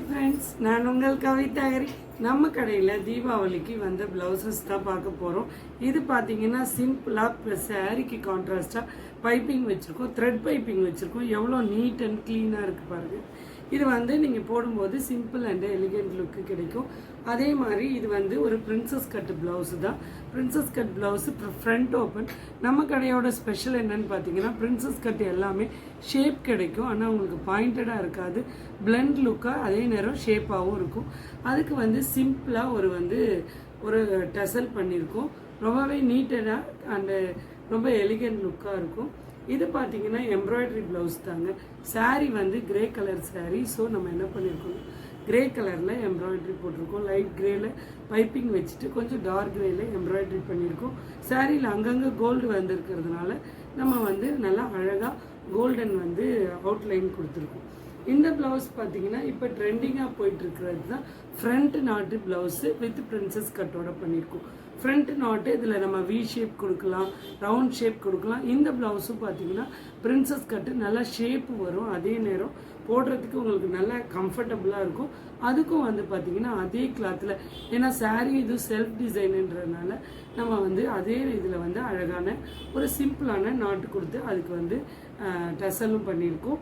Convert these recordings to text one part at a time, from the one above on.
Friends, நான் உங்கள் கவிதாகரி. நம்ம கடையில் தீபாவளிக்கு வந்த ப்ளவுசஸ் தான் பார்க்க போகிறோம். இது பார்த்தீங்கன்னா சிம்பிளாக சாரிக்கு கான்ட்ராஸ்டாக பைப்பிங் வச்சுருக்கோம், த்ரெட் பைப்பிங் வச்சுருக்கோம். எவ்வளோ நீட் அண்ட் க்ளீனாக இருக்குது பாருங்கள். இது வந்து நீங்கள் போடும்போது சிம்பிள் அண்ட் எலிகென்ட் லுக்கு கிடைக்கும். அதே மாதிரி இது வந்து ஒரு பிரின்சஸ் கட் ப்ளவுஸு தான். Princess cut blouse front open. நம்ம கடையோட ஸ்பெஷல் என்னன்னு பார்த்தீங்கன்னா பிரின்சஸ் கட் எல்லாமே ஷேப் கிடைக்கும், ஆனால் உங்களுக்கு பாயிண்டடாக இருக்காது. பிளெண்ட் லுக்காக அதே நேரம் ஷேப்பாகவும் இருக்கும். அதுக்கு வந்து சிம்பிளாக ஒரு டசல் பண்ணியிருக்கோம். ரொம்பவே நீட்டடாக அண்டு ரொம்ப எலிகென்ட் லுக்காக இருக்கும். இது பார்த்தீங்கன்னா எம்ப்ராய்டரி ப்ளவுஸ் தாங்க. சாரீ வந்து கிரே கலர் சாரீ. ஸோ நம்ம என்ன பண்ணியிருக்கோம், கிரே கலரில் எம்ப்ராய்டரி போட்டிருக்கோம். லைட் கிரேல பைப்பிங் வச்சுட்டு கொஞ்சம் டார்க் கிரேல எம்ப்ராய்டரி பண்ணியிருக்கோம். சாரியில் அங்கங்கே கோல்டு வந்திருக்கிறதுனால நம்ம வந்து நல்லா அழகாக கோல்டன் வந்து அவுட்லைன் கொடுத்துருக்கோம். இந்த ப்ளவுஸ் பார்த்தீங்கன்னா இப்போ ட்ரெண்டிங்காக போயிட்டுருக்கிறது தான் ஃப்ரண்ட் நாட்டு ப்ளவுஸு வித் பிரின்சஸ் கட்டோட பண்ணியிருக்கோம். ஃப்ரண்ட் நாட்டு இதில் நம்ம வி ஷேப் கொடுக்கலாம், ரவுண்ட் ஷேப் கொடுக்கலாம். இந்த ப்ளவுஸும் பார்த்தீங்கன்னா பிரின்சஸ் கட்டு நல்லா ஷேப்பு வரும், அதே நேரம் போடுறதுக்கு உங்களுக்கு நல்லா கம்ஃபர்டபுளாக இருக்கும். அதுக்கும் வந்து பார்த்திங்கன்னா அதே கிளாத்தில், ஏன்னா சாரீ இது செல்ஃப் டிசைனுன்றதுனால நம்ம வந்து அதே இதில் வந்து அழகான ஒரு சிம்பிளான நாட்டு கொடுத்து அதுக்கு வந்து டசலும் பண்ணியிருக்கோம்.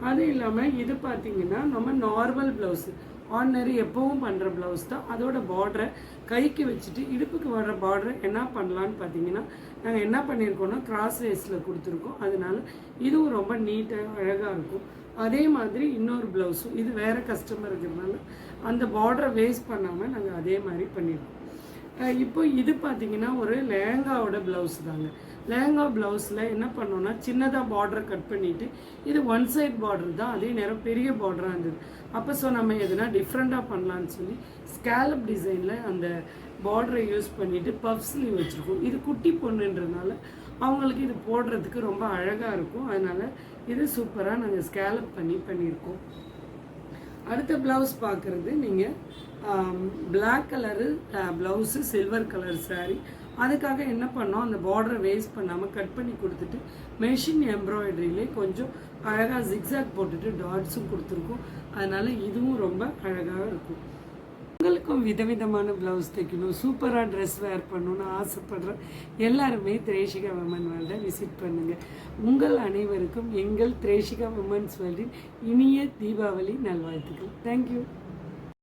அது இல்லாமல் இது பார்த்திங்கன்னா நம்ம நார்மல் ப்ளவுஸு, ஆர்டினரி எப்பவும் பண்ணுற ப்ளவுஸ் தான். அதோட பார்டரை கைக்கு வச்சுட்டு இடுப்புக்கு வர்ற பார்டரை என்ன பண்ணலான்னு பார்த்தீங்கன்னா நாங்கள் என்ன பண்ணியிருக்கோம்னா கிராஸ் வேஸில் கொடுத்துருக்கோம். அதனால இதுவும் ரொம்ப நீட்டாக அழகாக இருக்கும். அதே மாதிரி இன்னொரு ப்ளவுஸும் இது வேறு கஸ்டமர் இருக்கிறதுனால அந்த பார்டரை வேஸ்ட் பண்ணாமல் நாங்கள் அதே மாதிரி பண்ணியிருக்கோம். இப்போ இது பார்த்திங்கன்னா ஒரு லேங்காவோட ப்ளவுஸ் தாங்க. லேங்கா ப்ளவுஸில் என்ன பண்ணோன்னா சின்னதாக பார்டரை கட் பண்ணிவிட்டு இது ஒன் சைட் பார்டர் தான், அதே நேரம் பெரிய பார்டராக இருந்தது. அப்போ ஸோ நம்ம எதுனா டிஃப்ரெண்ட்டாக பண்ணலான்னு சொல்லி ஸ்கேலப் டிசைனில் அந்த பார்டரை யூஸ் பண்ணிவிட்டு பஃப் ஸ்லீவ் வச்சுருக்கோம். இது குட்டி பொண்ணுன்றதுனால அவங்களுக்கு இது போடுறதுக்கு ரொம்ப அழகாக இருக்கும். அதனால் இது சூப்பராக நாங்கள் ஸ்கேலப் பண்ணியிருக்கோம். அடுத்த ப்ளவுஸ் பார்க்குறது நீங்கள் black colour blouse silver colour sari. அதுக்காக என்ன பண்ணோம், அந்த பார்டரை வேஸ்ட் பண்ணாமல் கட் பண்ணி கொடுத்துட்டு மெஷின் எம்ப்ராய்டரியிலே கொஞ்சம் அழகாக ஜிக்ஸாக் போட்டுட்டு டாட்ஸும் கொடுத்துருக்கோம். அதனால் இதுவும் ரொம்ப அழகாக இருக்கும். உங்களுக்கும் விதவிதமான ப்ளவுஸ் தைக்கணும், சூப்பராக ட்ரெஸ் வேர் பண்ணணும்னு ஆசைப்படுற எல்லாருமே திரேஷிகா விமன் வேர்ல்டை விசிட் பண்ணுங்கள். உங்கள் அனைவருக்கும் எங்கள் திரேஷிகா விமன்ஸ் வேர்ல்டின் இனிய தீபாவளி நல்வாழ்த்துக்கள். தேங்க்யூ.